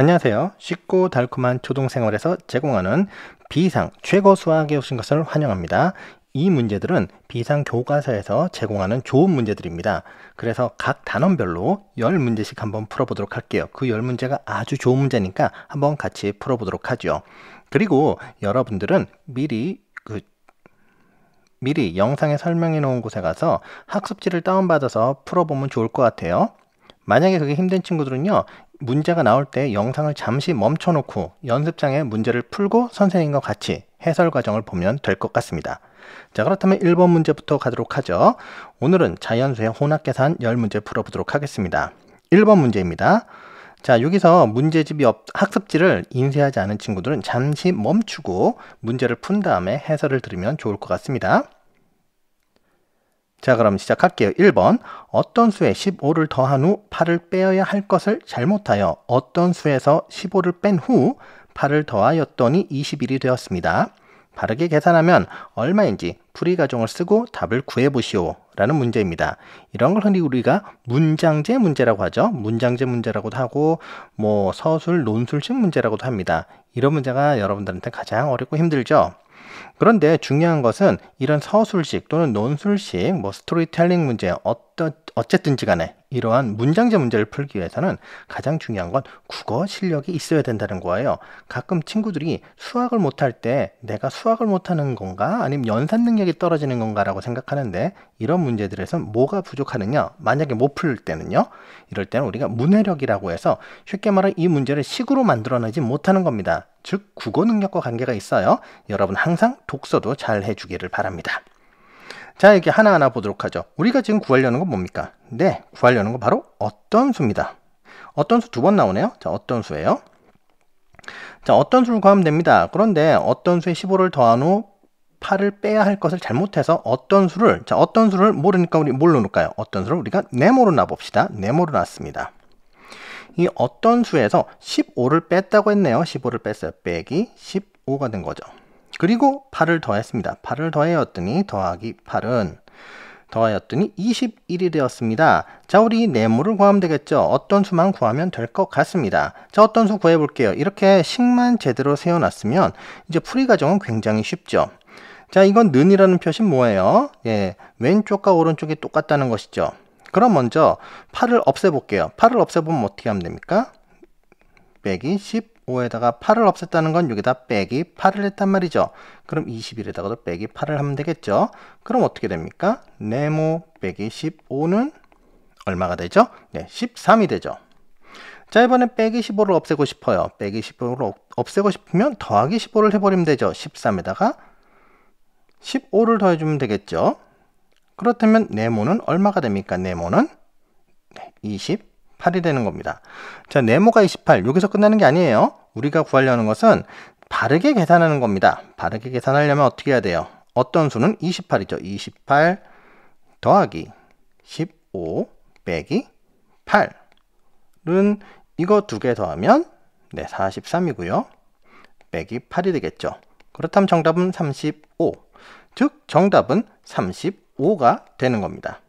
안녕하세요. 쉽고 달콤한 초등생활에서 제공하는 비상 최고 수학에 오신 것을 환영합니다. 이 문제들은 비상 교과서에서 제공하는 좋은 문제들입니다. 그래서 각 단원별로 10문제씩 한번 풀어보도록 할게요. 그 10문제가 아주 좋은 문제니까 한번 같이 풀어보도록 하죠. 그리고 여러분들은 미리 영상에 설명해 놓은 곳에 가서 학습지를 다운받아서 풀어보면 좋을 것 같아요. 만약에 그게 힘든 친구들은요, 문제가 나올 때 영상을 잠시 멈춰놓고 연습장에 문제를 풀고 선생님과 같이 해설 과정을 보면 될 것 같습니다. 자, 그렇다면 1번 문제부터 가도록 하죠. 오늘은 자연수의 혼합계산 10문제 풀어보도록 하겠습니다. 1번 문제입니다. 자, 여기서 학습지를 인쇄하지 않은 친구들은 잠시 멈추고 문제를 푼 다음에 해설을 들으면 좋을 것 같습니다. 자, 그럼 시작할게요. 1번. 어떤 수에 15를 더한 후 8을 빼어야 할 것을 잘못하여 어떤 수에서 15를 뺀 후 8을 더하였더니 21이 되었습니다. 바르게 계산하면 얼마인지 풀이 과정을 쓰고 답을 구해보시오 라는 문제입니다. 이런 걸 흔히 우리가 문장제 문제라고 하죠. 문장제 문제라고도 하고 서술, 논술식 문제라고도 합니다. 이런 문제가 여러분들한테 가장 어렵고 힘들죠. 그런데 중요한 것은 이런 서술식 또는 논술식, 스토리텔링 문제, 어쨌든지 간에 이러한 문장제 문제를 풀기 위해서는 가장 중요한 건 국어 실력이 있어야 된다는 거예요. 가끔 친구들이 수학을 못할 때 내가 수학을 못하는 건가? 아니면 연산 능력이 떨어지는 건가? 라고 생각하는데 이런 문제들에서 뭐가 부족하느냐? 만약에 못 풀 때는요. 이럴 때는 우리가 문해력이라고 해서 쉽게 말해 이 문제를 식으로 만들어내지 못하는 겁니다. 즉 국어 능력과 관계가 있어요. 여러분 항상 독서도 잘 해주기를 바랍니다. 자, 이렇게 하나하나 보도록 하죠. 우리가 지금 구하려는 건 뭡니까? 네, 구하려는 건 바로 어떤 수입니다. 어떤 수 두 번 나오네요. 자, 어떤 수예요? 자, 어떤 수를 구하면 됩니다. 그런데 어떤 수에 15를 더한 후 8을 빼야 할 것을 잘못해서 어떤 수를 모르니까 우리 뭘로 놓을까요? 어떤 수를 우리가 네모로 놔봅시다. 네모로 놨습니다. 이 어떤 수에서 15를 뺐다고 했네요. 15를 뺐어요. 빼기 15가 된 거죠. 그리고 8을 더했습니다. 8을 더하였더니 더하기 8은 더하였더니 21이 되었습니다. 자, 우리 네모를 구하면 되겠죠. 어떤 수만 구하면 될 것 같습니다. 자, 어떤 수 구해 볼게요. 이렇게 식만 제대로 세워놨으면 이제 풀이 과정은 굉장히 쉽죠. 자, 이건 는이라는 표시는 뭐예요? 예, 왼쪽과 오른쪽이 똑같다는 것이죠. 그럼 먼저 8을 없애볼게요. 8을 없애보면 어떻게 하면 됩니까? 빼기 15에다가 8을 없앴다는 건 여기다 빼기 8을 했단 말이죠. 그럼 21에다가도 빼기 8을 하면 되겠죠. 그럼 어떻게 됩니까? 네모 빼기 15는 얼마가 되죠? 네, 13이 되죠. 자, 이번엔 빼기 15를 없애고 싶어요. 빼기 15를 없애고 싶으면 더하기 15를 해버리면 되죠. 13에다가 15를 더해주면 되겠죠. 그렇다면 네모는 얼마가 됩니까? 네모는 28이 되는 겁니다. 자, 네모가 28, 여기서 끝나는 게 아니에요. 우리가 구하려는 것은 바르게 계산하는 겁니다. 바르게 계산하려면 어떻게 해야 돼요? 어떤 수는 28이죠. 28 더하기 15 빼기 8은 이거 두 개 더하면 43이고요. 빼기 8이 되겠죠. 그렇다면 정답은 35. 즉 정답은 35가 되는 겁니다.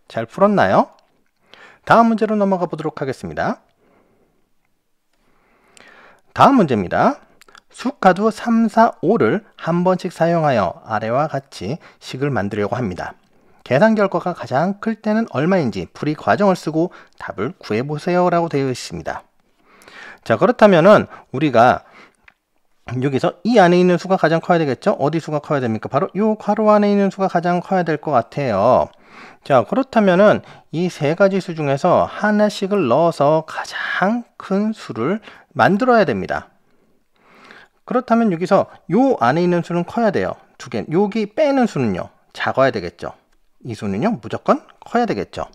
잘 풀었나요? 다음 문제로 넘어가 보도록 하겠습니다. 다음 문제입니다. 수카드 3, 4, 5를 한 번씩 사용하여 아래와 같이 식을 만들려고 합니다. 계산 결과가 가장 클 때는 얼마인지 풀이 과정을 쓰고 답을 구해보세요 라고 되어 있습니다. 자, 그렇다면은 우리가 여기서 이 안에 있는 수가 가장 커야 되겠죠? 어디 수가 커야 됩니까? 바로 이 괄호 안에 있는 수가 가장 커야 될 것 같아요. 자, 그렇다면은 이 세 가지 수 중에서 하나씩을 넣어서 가장 큰 수를 만들어야 됩니다. 그렇다면 여기서 요 안에 있는 수는 커야 돼요. 두 개. 여기 빼는 수는요, 작아야 되겠죠. 이 수는요, 무조건 커야 되겠죠.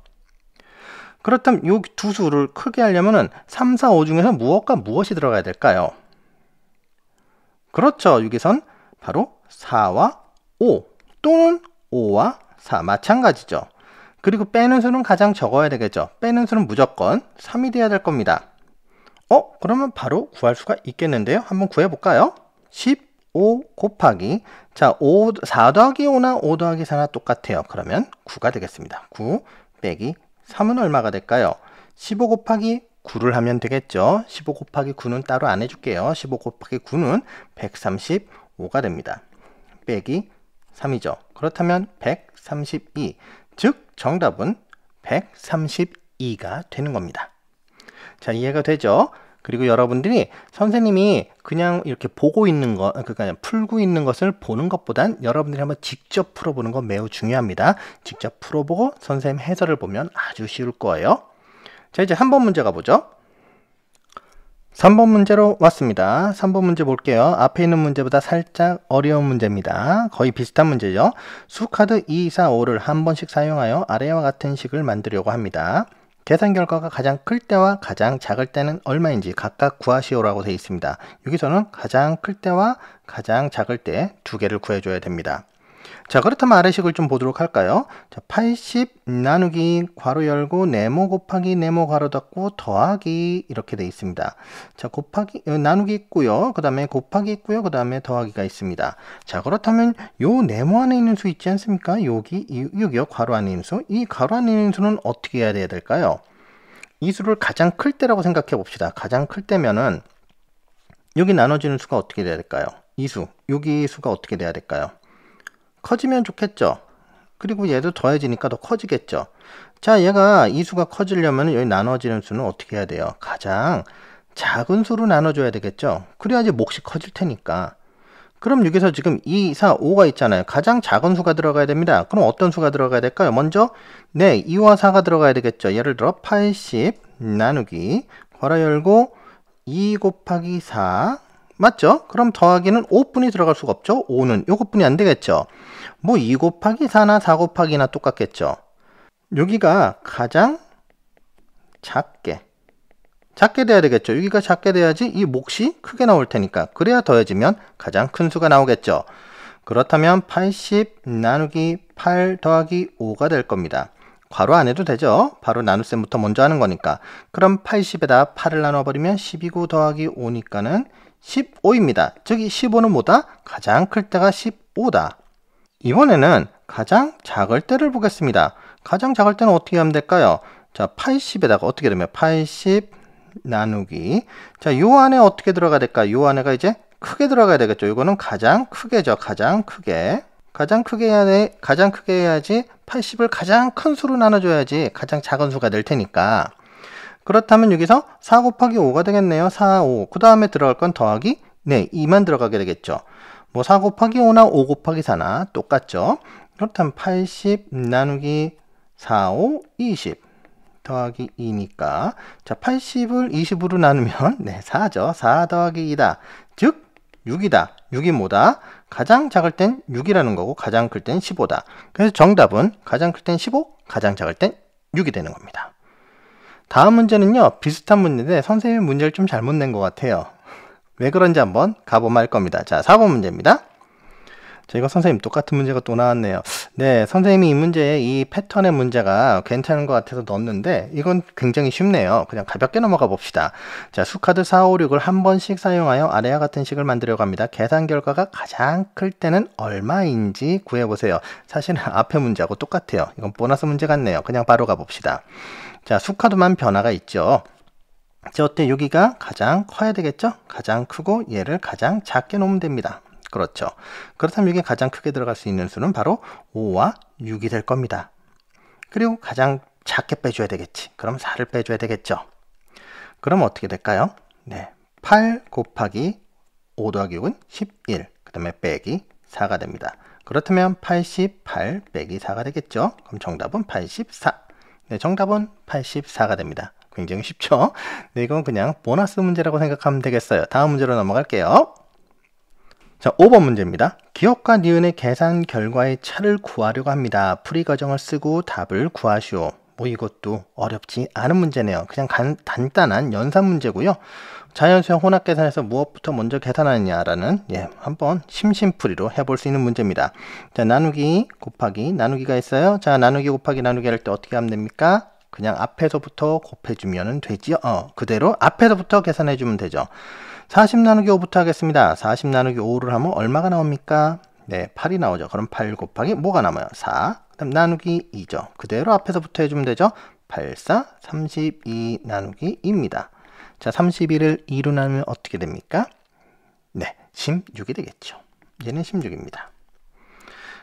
그렇다면 요 두 수를 크게 하려면은 3, 4, 5 중에서 무엇과 무엇이 들어가야 될까요? 그렇죠. 여기선 바로 4와 5 또는 5와 4 마찬가지죠. 그리고 빼는 수는 가장 적어야 되겠죠. 빼는 수는 무조건 3이 돼야 될 겁니다. 그러면 바로 구할 수가 있겠는데요. 한번 구해볼까요? 15 곱하기 4 더하기 5나 5 더하기 4나 똑같아요. 그러면 9가 되겠습니다. 9 빼기 3은 얼마가 될까요? 15 곱하기 9를 하면 되겠죠. 15 곱하기 9는 따로 안 해줄게요. 15 곱하기 9는 135가 됩니다. 빼기 3이죠. 그렇다면 132. 즉 정답은 132가 되는 겁니다. 자, 이해가 되죠? 그리고 여러분들이 선생님이 그냥 이렇게 보고 있는 거, 그러니까 풀고 있는 것을 보는 것보단 여러분들이 한번 직접 풀어보는 거 매우 중요합니다. 직접 풀어보고 선생님 해설을 보면 아주 쉬울 거예요. 자, 이제 3번 문제 가보죠. 3번 문제로 왔습니다. 3번 문제 볼게요. 앞에 있는 문제보다 살짝 어려운 문제입니다. 거의 비슷한 문제죠. 수카드 2, 4, 5를 한 번씩 사용하여 아래와 같은 식을 만들려고 합니다. 계산 결과가 가장 클 때와 가장 작을 때는 얼마인지 각각 구하시오라고 되어 있습니다. 여기서는 가장 클 때와 가장 작을 때 두 개를 구해줘야 됩니다. 자, 그렇다면 아래식을 좀 보도록 할까요? 자, 80 나누기 괄호 열고 네모 곱하기 네모 괄호 닫고 더하기 이렇게 되어 있습니다. 자, 곱하기 나누기 있고요. 그 다음에 곱하기 있고요. 그 다음에 더하기가 있습니다. 자, 그렇다면 요 네모 안에 있는 수 있지 않습니까? 여기요. 괄호 안에 있는 수. 이 괄호 안에 있는 수는 어떻게 해야 될까요? 이 수를 가장 클 때라고 생각해 봅시다. 가장 클 때면은 여기 나눠지는 수가 어떻게 돼야 될까요? 이 수, 여기 수가 어떻게 돼야 될까요? 커지면 좋겠죠. 그리고 얘도 더해지니까 더 커지겠죠. 자, 얘가 이 수가 커지려면 여기 나눠지는 수는 어떻게 해야 돼요? 가장 작은 수로 나눠줘야 되겠죠. 그래야지 몫이 커질 테니까. 그럼 여기서 지금 2, 4, 5가 있잖아요. 가장 작은 수가 들어가야 됩니다. 그럼 어떤 수가 들어가야 될까요? 먼저 2와 4가 들어가야 되겠죠. 예를 들어 80 나누기 괄호 열고 2 곱하기 4 맞죠? 그럼 더하기는 5분이 들어갈 수가 없죠. 5는 요것뿐이 안 되겠죠. 뭐 2 곱하기 4나 4 곱하기나 똑같겠죠. 여기가 가장 작게 돼야 되겠죠. 여기가 작게 돼야지 이 몫이 크게 나올 테니까. 그래야 더해지면 가장 큰 수가 나오겠죠. 그렇다면 80 나누기 8 더하기 5가 될 겁니다. 괄호 안 해도 되죠. 바로 나눗셈부터 먼저 하는 거니까. 그럼 80에다 8을 나눠버리면 12구 더하기 5니까는 15입니다. 즉 이 15는 뭐다? 가장 클 때가 15다. 이번에는 가장 작을 때를 보겠습니다. 가장 작을 때는 어떻게 하면 될까요? 자, 80에다가 어떻게 되면 80 나누기. 자, 요 안에 어떻게 들어가야 될까? 요 안에가 이제 크게 들어가야 되겠죠. 이거는 가장 크게죠. 가장 크게 해야 돼. 가장 크게 해야지 80을 가장 큰 수로 나눠줘야지 가장 작은 수가 될 테니까. 그렇다면 여기서 4 곱하기 5가 되겠네요. 4, 5. 그 다음에 들어갈 건 더하기 2만 들어가게 되겠죠. 뭐 4 곱하기 5나 5 곱하기 4나 똑같죠. 그렇다면 80 나누기 4, 5, 20 더하기 2니까 자, 80을 20으로 나누면 4죠. 4 더하기 2다. 즉 6이다. 6이 뭐다? 가장 작을 땐 6이라는 거고 가장 클 땐 15다. 그래서 정답은 가장 클 땐 15, 가장 작을 땐 6이 되는 겁니다. 다음 문제는요. 비슷한 문제인데 선생님이 문제를 좀 잘못 낸 것 같아요. 왜 그런지 한번 가보면 알 겁니다. 자, 4번 문제입니다. 자, 이거 선생님 똑같은 문제가 또 나왔네요. 네, 선생님이 이 문제에 이 패턴의 문제가 괜찮은 것 같아서 넣었는데 이건 굉장히 쉽네요. 그냥 가볍게 넘어가 봅시다. 자, 수카드 4, 5, 6을 한 번씩 사용하여 아래와 같은 식을 만들려고 합니다. 계산 결과가 가장 클 때는 얼마인지 구해보세요. 사실은 앞에 문제하고 똑같아요. 이건 보너스 문제 같네요. 그냥 바로 가봅시다. 자, 수카드만 변화가 있죠. 자, 어때? 여기가 가장 커야 되겠죠? 가장 크고 얘를 가장 작게 놓으면 됩니다. 그렇죠. 그렇다면 여기 가장 크게 들어갈 수 있는 수는 바로 5와 6이 될 겁니다. 그리고 가장 작게 빼줘야 되겠지. 그럼 4를 빼줘야 되겠죠. 그럼 어떻게 될까요? 8 곱하기 5 더하기 6은 11. 그 다음에 빼기 4가 됩니다. 그렇다면 88 빼기 4가 되겠죠. 그럼 정답은 84. 정답은 84가 됩니다. 굉장히 쉽죠? 이건 그냥 보너스 문제라고 생각하면 되겠어요. 다음 문제로 넘어갈게요. 자, 5번 문제입니다. 기억과 니은의 계산 결과의 차를 구하려고 합니다. 풀이 과정을 쓰고 답을 구하시오. 뭐 이것도 어렵지 않은 문제네요. 그냥 간단한 연산 문제고요. 자연수형 혼합계산에서 무엇부터 먼저 계산하느냐라는 한번 심심풀이로 해볼 수 있는 문제입니다. 자, 나누기 곱하기 나누기가 있어요. 자, 나누기 곱하기 나누기 할 때 어떻게 하면 됩니까? 그냥 앞에서부터 곱해주면 되지요. 그대로 앞에서부터 계산해주면 되죠. 40 나누기 5부터 하겠습니다. 40 나누기 5를 하면 얼마가 나옵니까? 8이 나오죠. 그럼 8 곱하기 뭐가 남아요? 4. 그 다음 나누기 2죠. 그대로 앞에서부터 해주면 되죠. 84, 32 나누기 2입니다. 자, 31을 2로 나누면 어떻게 됩니까? 네, 16이 되겠죠. 얘는 16입니다.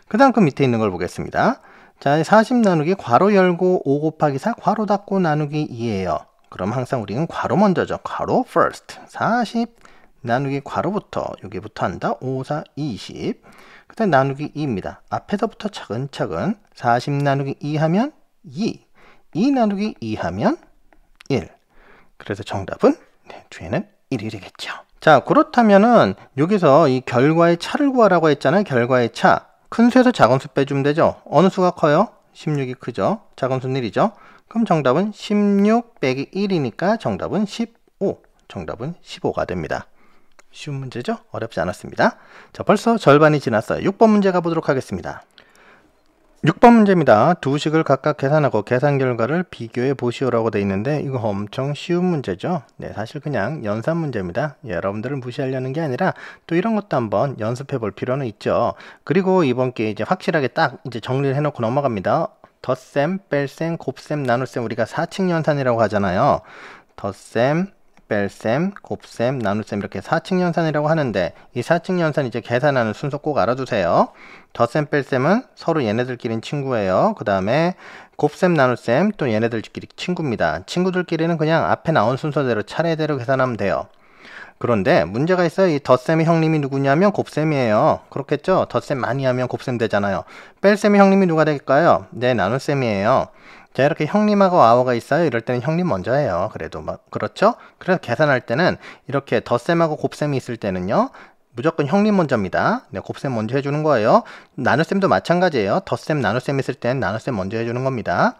그 다음 그 밑에 있는 걸 보겠습니다. 자, 40 나누기 괄호 열고 5 곱하기 4 괄호 닫고 나누기 2예요. 그럼 항상 우리는 괄호 먼저죠. 괄호 first. 40 나누기 괄호부터 여기부터 한다. 5, 4, 20. 그 다음 나누기 2입니다. 앞에서부터 차근차근 40 나누기 2 하면 2. 2 나누기 2 하면 1. 그래서 정답은 뒤에는 1이 되겠죠. 자, 그렇다면은 여기서 이 결과의 차를 구하라고 했잖아요. 결과의 차. 큰 수에서 작은 수 빼주면 되죠. 어느 수가 커요? 16이 크죠. 작은 수는 1이죠. 그럼 정답은 16 빼기 1이니까 정답은 15. 정답은 15가 됩니다. 쉬운 문제죠? 어렵지 않았습니다. 자, 벌써 절반이 지났어요. 6번 문제 가보도록 하겠습니다. 6번 문제입니다. 두 식을 각각 계산하고 계산 결과를 비교해 보시오라고 되어 있는데 이거 엄청 쉬운 문제죠. 네, 사실 그냥 연산 문제입니다. 여러분들을 무시하려는 게 아니라 또 이런 것도 한번 연습해 볼 필요는 있죠. 그리고 이번 기회에 이제 확실하게 딱 이제 정리를 해놓고 넘어갑니다. 덧셈, 뺄셈, 곱셈, 나눗셈 우리가 4칙 연산이라고 하잖아요. 덧셈, 뺄셈, 곱셈, 나눗셈 이렇게 4칙 연산이라고 하는데 이 4칙 연산 이제 계산하는 순서 꼭 알아두세요. 덧셈, 뺄셈은 서로 얘네들끼리는 친구예요. 그 다음에 곱셈, 나눗셈 또 얘네들끼리 친구입니다. 친구들끼리는 그냥 앞에 나온 순서대로 차례대로 계산하면 돼요. 그런데 문제가 있어요. 이 덧셈의 형님이 누구냐면 곱셈이에요. 그렇겠죠? 덧셈 많이 하면 곱셈 되잖아요. 뺄셈의 형님이 누가 될까요? 네, 나눗셈이에요. 자, 이렇게 형님하고 아워가 있어요. 이럴 때는 형님 먼저 해요. 그래도 막 그렇죠? 그래서 계산할 때는 이렇게 덧셈하고 곱셈이 있을 때는요. 무조건 형님 먼저입니다. 네, 곱셈 먼저 해주는 거예요. 나눗셈도 마찬가지예요. 덧셈, 나눗셈 있을 때는 나눗셈 먼저 해주는 겁니다.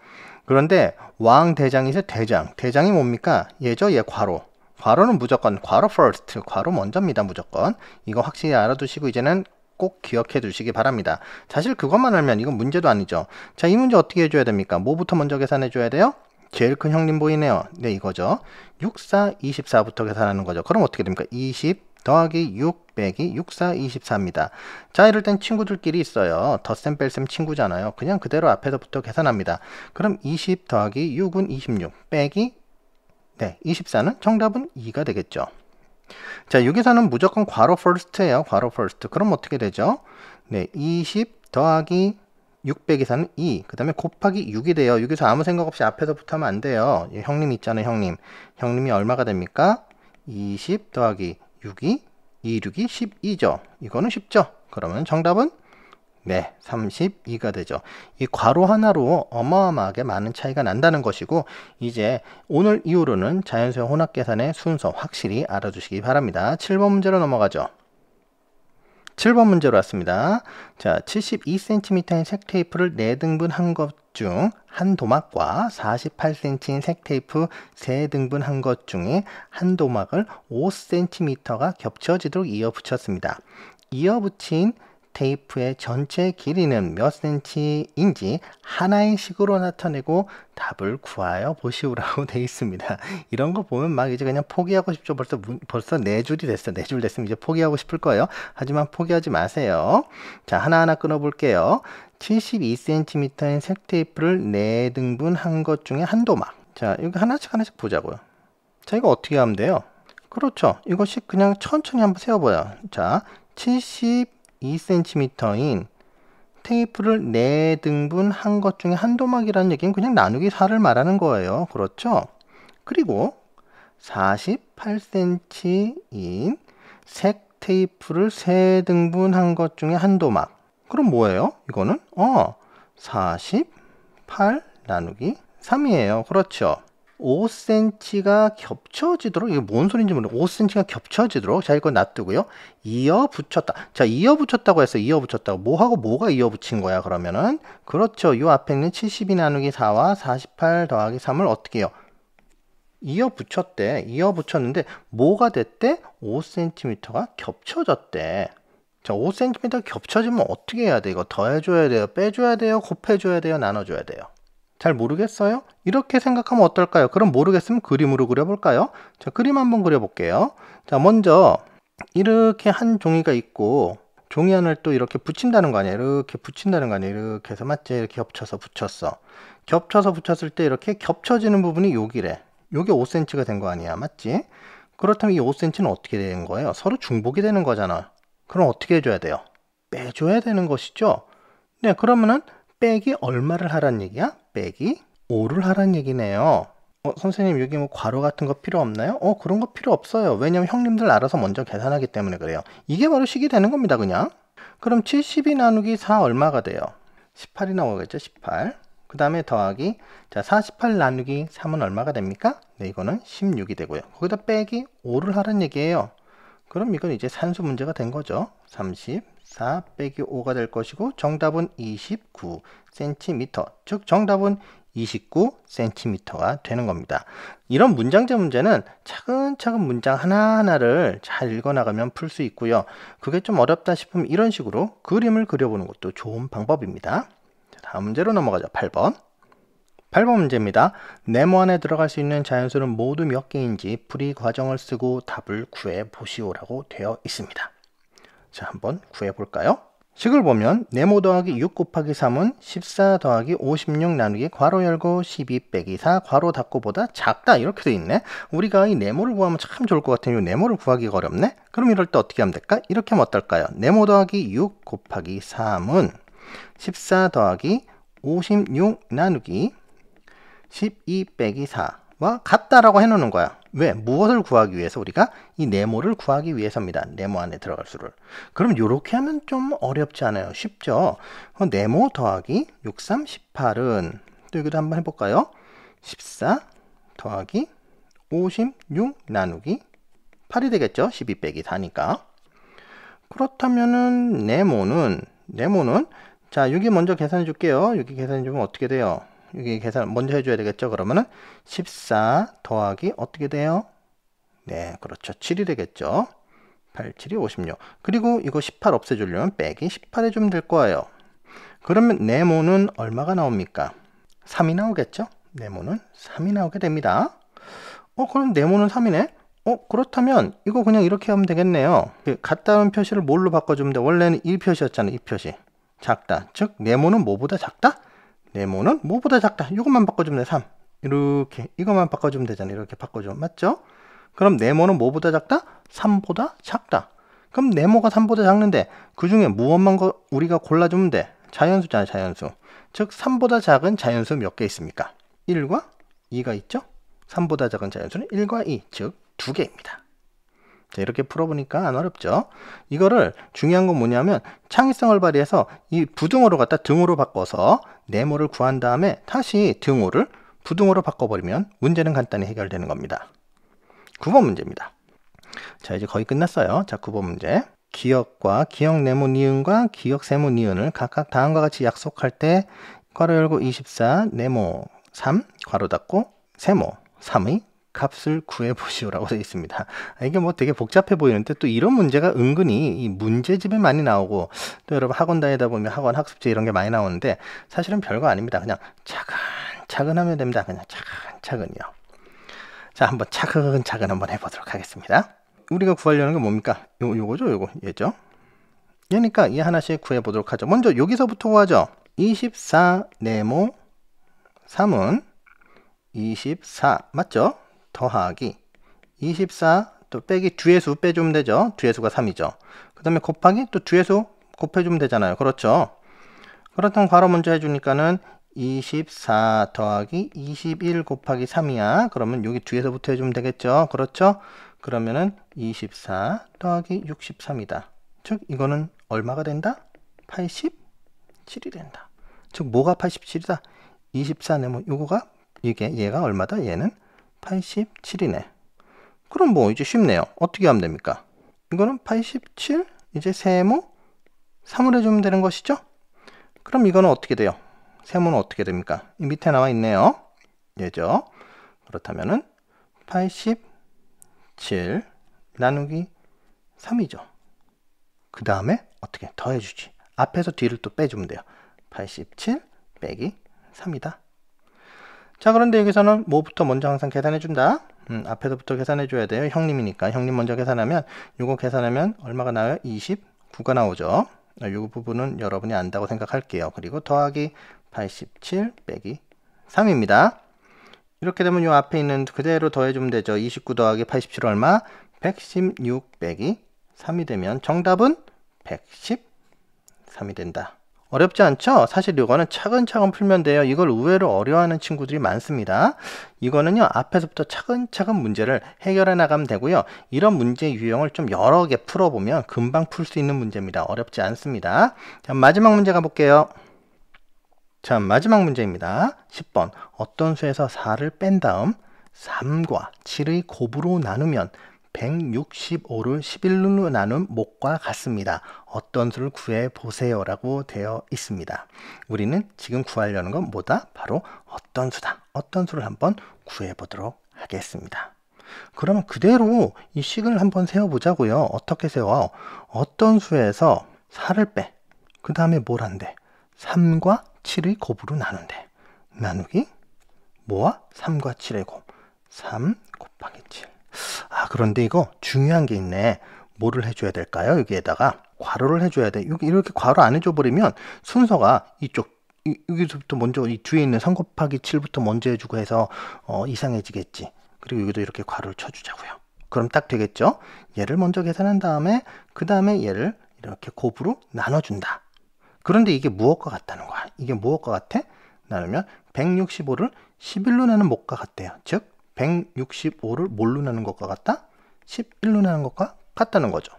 그런데 왕대장이 있어요. 대장. 대장이 뭡니까? 얘죠? 얘 괄호. 괄호는 무조건 괄호 first. 괄호 먼저입니다. 무조건. 이거 확실히 알아두시고 이제는 꼭 기억해 두시기 바랍니다. 사실 그것만 알면 이건 문제도 아니죠. 자, 이 문제 어떻게 해줘야 됩니까? 뭐부터 먼저 계산해 줘야 돼요? 제일 큰 형님 보이네요. 네, 이거죠. 6, 4, 24부터 계산하는 거죠. 그럼 어떻게 됩니까? 20 더하기 6 빼기 6, 4, 24입니다. 자, 이럴 땐 친구들끼리 있어요. 덧셈, 뺄셈 친구잖아요. 그냥 그대로 앞에서부터 계산합니다. 그럼 20 더하기 6은 26 빼기 네, 24는 정답은 2가 되겠죠. 자, 여기서는 무조건 괄호 first예요. 괄호 first. 그럼 어떻게 되죠? 네, 20 더하기 6 빼기 4는 2. 그 다음에 곱하기 6이 돼요. 여기서 아무 생각 없이 앞에서부터 하면 안 돼요. 형님 있잖아요, 형님. 형님이 얼마가 됩니까? 20 더하기 6이 2, 6이 12죠. 이거는 쉽죠? 그러면 정답은 네, 32가 되죠. 이 괄호 하나로 어마어마하게 많은 차이가 난다는 것이고 이제 오늘 이후로는 자연수의 혼합계산의 순서 확실히 알아두시기 바랍니다. 7번 문제로 넘어가죠. 7번 문제로 왔습니다. 자, 72cm인 색테이프를 4등분 한 것 중 한 도막과 48cm인 색테이프 3등분 한 것 중에 한 도막을 5cm가 겹쳐지도록 이어 붙였습니다. 이어 붙인 테이프의 전체 길이는 몇 cm인지 하나의 식으로 나타내고 답을 구하여 보시오라고 되어 있습니다. 이런 거 보면 막 이제 그냥 포기하고 싶죠. 벌써 4줄이 됐어요. 4줄 됐으면 이제 포기하고 싶을 거예요. 하지만 포기하지 마세요. 자, 하나하나 끊어볼게요. 72cm인 색테이프를 4등분 한 것 중에 한 도막. 자, 여기 하나씩 보자고요. 자, 이거 어떻게 하면 돼요? 그렇죠. 이것이 그냥 천천히 한번 세워봐요. 자, 72cm인 테이프를 4등분 한 것 중에 한 도막이라는 얘기는 그냥 나누기 4를 말하는 거예요. 그렇죠? 그리고 48cm인 색 테이프를 3등분 한 것 중에 한 도막. 그럼 뭐예요? 이거는 48 나누기 3이에요. 그렇죠? 5cm가 겹쳐지도록, 이게 뭔 소리인지 모르겠어요. 5cm가 겹쳐지도록, 자, 이거 놔두고요. 이어 붙였다. 자, 이어 붙였다고 했어요. 이어 붙였다고. 뭐하고 뭐가 이어 붙인 거야, 그러면은? 그렇죠. 이 앞에 있는 72 나누기 4와 48 더하기 3을 어떻게 해요? 이어 붙였대. 이어 붙였는데, 뭐가 됐대? 5cm가 겹쳐졌대. 자, 5cm 겹쳐지면 어떻게 해야 돼? 이거 더해줘야 돼요? 빼줘야 돼요? 곱해줘야 돼요? 나눠줘야 돼요? 잘 모르겠어요? 이렇게 생각하면 어떨까요? 그럼 모르겠으면 그림으로 그려볼까요? 자, 그림 한번 그려볼게요. 자, 먼저 이렇게 한 종이가 있고 종이안을 또 이렇게 붙인다는 거 아니야. 이렇게 붙인다는 거 아니야. 이렇게 해서 맞지? 이렇게 겹쳐서 붙였어. 겹쳐서 붙였을 때 이렇게 겹쳐지는 부분이 여기래. 요게 5cm가 된 거 아니야. 맞지? 그렇다면 이 5cm는 어떻게 되는 거예요? 서로 중복이 되는 거잖아. 그럼 어떻게 해줘야 돼요? 빼줘야 되는 것이죠. 네, 그러면은 빼기 얼마를 하란 얘기야? 빼기 5를 하란 얘기네요. 선생님 여기 뭐 괄호 같은 거 필요 없나요? 그런 거 필요 없어요. 왜냐면 형님들 알아서 먼저 계산하기 때문에 그래요. 이게 바로 식이 되는 겁니다, 그냥. 그럼 72 나누기 4 얼마가 돼요? 18이 나오겠죠, 18. 그 다음에 더하기, 자, 48 나누기 3은 얼마가 됩니까? 네, 이거는 16이 되고요. 거기다 빼기 5를 하란 얘기예요. 그럼 이건 이제 산수 문제가 된 거죠. 34 빼기 5가 될 것이고, 정답은 29cm. 즉, 정답은 29cm가 되는 겁니다. 이런 문장제 문제는 차근차근 문장 하나하나를 잘 읽어나가면 풀 수 있고요. 그게 좀 어렵다 싶으면 이런 식으로 그림을 그려보는 것도 좋은 방법입니다. 다음 문제로 넘어가죠. 8번. 8번 문제입니다. 네모 안에 들어갈 수 있는 자연수는 모두 몇 개인지 풀이 과정을 쓰고 답을 구해 보시오라고 되어 있습니다. 자, 한번 구해 볼까요? 식을 보면 네모 더하기 6 곱하기 3은 14 더하기 56 나누기 괄호 열고 12 빼기 4 괄호 닫고 보다 작다 이렇게 돼 있네. 우리가 이 네모를 구하면 참 좋을 것 같은데 이 네모를 구하기가 어렵네. 그럼 이럴 때 어떻게 하면 될까? 이렇게 하면 어떨까요? 네모 더하기 6 곱하기 3은 14 더하기 56 나누기 12 빼기 4와 같다라고 해놓는 거야. 왜? 무엇을 구하기 위해서? 우리가 이 네모를 구하기 위해서입니다. 네모 안에 들어갈 수를. 그럼 이렇게 하면 좀 어렵지 않아요? 쉽죠? 네모 더하기 6, 3, 18은 또 여기도 한번 해볼까요? 14 더하기 56 나누기 8이 되겠죠? 12 빼기 4니까. 그렇다면은 네모는 자, 여기 먼저 계산해 줄게요. 여기 계산해 주면 어떻게 돼요? 여기 계산 먼저 해줘야 되겠죠? 그러면은 14 더하기 어떻게 돼요? 네, 그렇죠. 7이 되겠죠. 8, 7이 56. 그리고 이거 18 없애주려면 빼기 18 해주면 될 거예요. 그러면 네모는 얼마가 나옵니까? 3이 나오겠죠? 네모는 3이 나오게 됩니다. 그럼 네모는 3이네? 그렇다면 이거 그냥 이렇게 하면 되겠네요. 같다는 표시를 뭘로 바꿔주면 돼? 원래는 1표시였잖아요. 2표시. 작다. 즉 네모는 뭐보다 작다? 네모는 뭐보다 작다. 이것만 바꿔주면 돼. 3. 이렇게 이것만 바꿔주면 되잖아요. 이렇게 바꿔주면 맞죠? 그럼 네모는 뭐보다 작다? 3보다 작다. 그럼 네모가 3보다 작는데 그 중에 무엇만 우리가 골라주면 돼? 자연수잖아요. 자연수. 즉 3보다 작은 자연수 몇 개 있습니까? 1과 2가 있죠? 3보다 작은 자연수는 1과 2. 즉 2개입니다. 자, 이렇게 풀어보니까 안 어렵죠? 이거를 중요한 건 뭐냐면 창의성을 발휘해서 이 부등호로 갖다 등호로 바꿔서 네모를 구한 다음에 다시 등호를 부등호로 바꿔버리면 문제는 간단히 해결되는 겁니다. 9번 문제입니다. 자, 이제 거의 끝났어요. 자, 9번 문제. 기역과 기역 네모 니은과 기역 세모 니은을 각각 다음과 같이 약속할 때 괄호 열고 24 네모 3 괄호 닫고 세모 3의 값을 구해보시오라고 되어 있습니다. 이게 뭐 되게 복잡해 보이는데 또 이런 문제가 은근히 이 문제집에 많이 나오고 또 여러분 학원 다니다 보면 학원 학습지 이런 게 많이 나오는데 사실은 별거 아닙니다. 그냥 차근차근 하면 됩니다. 그냥 차근차근요. 자, 한번 차근차근 한번 해보도록 하겠습니다. 우리가 구하려는 게 뭡니까? 요거죠? 얘죠? 그러니까 이 하나씩 구해보도록 하죠. 먼저 여기서부터 구하죠. 24 네모 3은 24 맞죠? 더하기 24 또 빼기 뒤에수 빼주면 되죠. 뒤에수가 3이죠. 그 다음에 곱하기 또 뒤에수 곱해주면 되잖아요. 그렇죠? 그렇다면 괄호 먼저 해주니까는 24 더하기 21 곱하기 3이야. 그러면 여기 뒤에서부터 해주면 되겠죠. 그렇죠? 그러면은 24 더하기 63이다. 즉 이거는 얼마가 된다? 87이 된다. 즉 뭐가 87이다? 24 네모 요거가 얘가 얼마다? 얘는 87이네. 그럼 뭐 이제 쉽네요. 어떻게 하면 됩니까? 이거는 87 이제 세모 3을 해주면 되는 것이죠. 그럼 이거는 어떻게 돼요? 세모는 어떻게 됩니까? 이 밑에 나와 있네요. 얘죠. 그렇다면은 87 나누기 3이죠. 그 다음에 어떻게 더해주지? 앞에서 뒤를 또 빼주면 돼요. 87 빼기 3이다. 자, 그런데 여기서는 뭐부터 먼저 항상 계산해준다. 앞에서부터 계산해줘야 돼요. 형님이니까. 형님 먼저 계산하면, 요거 계산하면 얼마가 나와요? 29 9가 나오죠. 이 부분은 여러분이 안다고 생각할게요. 그리고 더하기 87 빼기 3입니다. 이렇게 되면 이 앞에 있는 그대로 더해주면 되죠. 29 더하기 87 얼마? 116 빼기 3이 되면 정답은 113이 된다. 어렵지 않죠? 사실 이거는 차근차근 풀면 돼요. 이걸 의외로 어려워하는 친구들이 많습니다. 이거는요, 앞에서부터 차근차근 문제를 해결해 나가면 되고요. 이런 문제 유형을 좀 여러 개 풀어보면 금방 풀 수 있는 문제입니다. 어렵지 않습니다. 자, 마지막 문제 가볼게요. 자, 마지막 문제입니다. 10번. 어떤 수에서 4를 뺀 다음 3과 7의 곱으로 나누면 165를 11로 나눈 목과 같습니다. 어떤 수를 구해보세요 라고 되어 있습니다. 우리는 지금 구하려는 건 뭐다? 바로 어떤 수다. 어떤 수를 한번 구해보도록 하겠습니다. 그러면 그대로 이 식을 한번 세워보자고요. 어떻게 세워? 어떤 수에서 4를 빼. 그 다음에 뭘 한대? 3과 7의 곱으로 나눈대. 나누기 뭐와? 3과 7의 곱. 3 곱하기 7. 아, 그런데 이거 중요한 게 있네. 뭐를 해줘야 될까요? 여기에다가 괄호를 해줘야 돼. 이렇게 괄호 안 해줘버리면 순서가 이쪽 여기서부터 먼저 이 뒤에 있는 3 곱하기 7부터 먼저 해주고 해서 이상해지겠지. 그리고 여기도 이렇게 괄호를 쳐주자고요. 그럼 딱 되겠죠? 얘를 먼저 계산한 다음에 그 다음에 얘를 이렇게 곱으로 나눠준다. 그런데 이게 무엇과 같다는 거야? 이게 무엇과 같아? 나누면 165를 11로 나눈 목과 같대요. 즉 165를 뭘로 나눈 것과 같다? 11로 나눈 것과 같다는 거죠.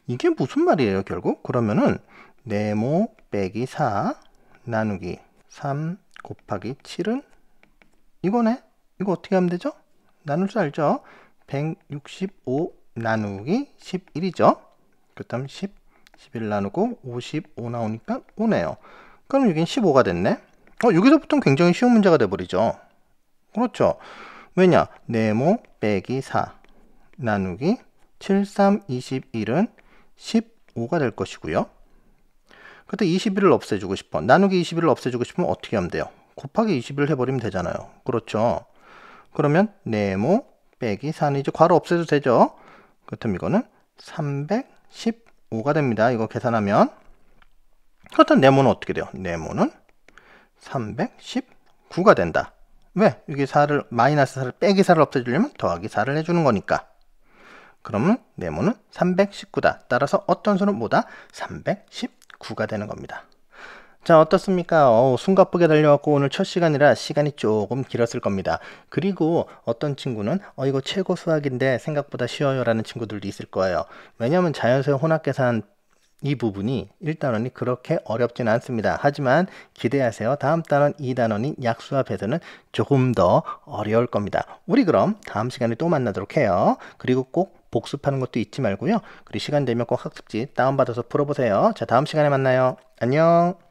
이게 무슨 말이에요, 결국? 그러면은 네모 빼기 4 나누기 3 곱하기 7은 이거네? 이거 어떻게 하면 되죠? 나눌 수 알죠? 165 나누기 11이죠. 그 다음 11 나누고 55 나오니까 5네요. 그럼 여긴 15가 됐네. 여기서부터는 굉장히 쉬운 문제가 돼버리죠. 그렇죠. 왜냐? 네모 빼기 4 나누기 7, 3, 21은 15가 될 것이고요. 그때 21을 없애주고 싶어. 나누기 21을 없애주고 싶으면 어떻게 하면 돼요? 곱하기 21을 해버리면 되잖아요. 그렇죠. 그러면 네모 빼기 4는 이제 괄호 없애도 되죠. 그렇다면 이거는 315가 됩니다. 이거 계산하면. 그렇다면 네모는 어떻게 돼요? 네모는 319가 된다. 왜? 여기 4를 마이너스 4를 빼기 4를 없애주려면 더하기 4를 해주는 거니까. 그러면 네모는 319다. 따라서 어떤 수는 뭐다? 319가 되는 겁니다. 자, 어떻습니까? 숨가쁘게 달려왔고 오늘 첫 시간이라 시간이 조금 길었을 겁니다. 그리고 어떤 친구는 이거 최고 수학인데 생각보다 쉬워요 라는 친구들도 있을 거예요. 왜냐하면 자연수의 혼합계산 이 부분이 1단원이 그렇게 어렵진 않습니다. 하지만 기대하세요. 다음 단원 2단원인 약수와 배수는 조금 더 어려울 겁니다. 우리 그럼 다음 시간에 또 만나도록 해요. 그리고 꼭 복습하는 것도 잊지 말고요. 그리고 시간 되면 꼭 학습지 다운받아서 풀어보세요. 자, 다음 시간에 만나요. 안녕.